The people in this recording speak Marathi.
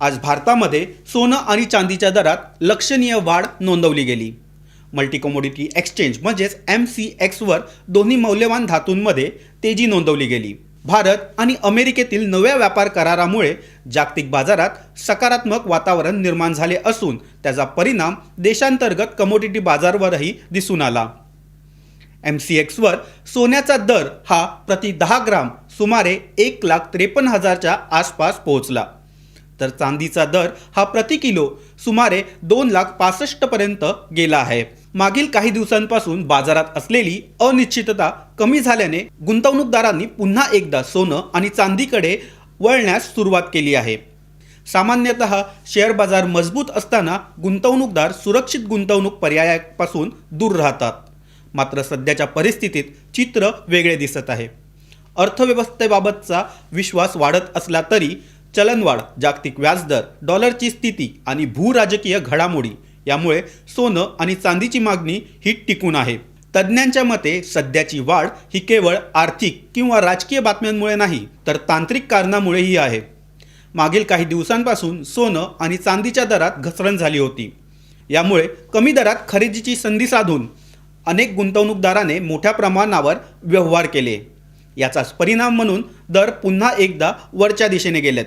आज भारतामध्ये सोनं आणि चांदीच्या दरात लक्षणीय वाढ नोंदवली गेली. मल्टी कमोडिटी एक्सचेंज म्हणजेच MCXवर दोन्ही मौल्यवान धातूंमध्ये तेजी नोंदवली गेली. भारत आणि अमेरिकेतील नव्या व्यापार करारामुळे जागतिक बाजारात सकारात्मक वातावरण निर्माण झाले असून त्याचा परिणाम देशांतर्गत कमोडिटी बाजारावरही दिसून आला. MCXवर सोन्याचा दर हा प्रति 10 ग्राम सुमारे 1,53,000च्या आसपास पोहोचला, तर चांदीचा दर हा प्रति किलो सुमारे 2,65,000 पर्यंत गेला आहे. मागील काही दिवसांपासून बाजारात असलेली अनिश्चितता कमी झाल्याने गुंतवणूकदारांनी पुन्हा एकदा सोनं आणि चांदीकडे वळण्यास सुरुवात केली आहे. सामान्यतः शेअर बाजार मजबूत असताना गुंतवणूकदार सुरक्षित गुंतवणूक पर्यायापासून दूर राहतात. मात्र सध्याच्या परिस्थितीत चित्र वेगळे दिसत आहे. अर्थव्यवस्थेबाबतचा विश्वास वाढत असला तरी चलनवाढ, जागतिक व्याजदर, डॉलरची स्थिती आणि भूराजकीय घडामोडी यामुळे सोनं आणि चांदीची मागणी ही टिकून आहे. तज्ज्ञांच्या मते सध्याची वाढ ही केवळ आर्थिक किंवा राजकीय बातम्यांमुळे नाही, तर तांत्रिक कारणामुळेही आहे. मागील काही दिवसांपासून सोनं आणि चांदीच्या दरात घसरण झाली होती. यामुळे कमी दरात खरेदीची संधी साधून अनेक गुंतवणूकदाराने मोठ्या प्रमाणावर व्यवहार केले. याचाच परिणाम म्हणून दर पुन्हा एकदा वरच्या दिशेने गेलेत.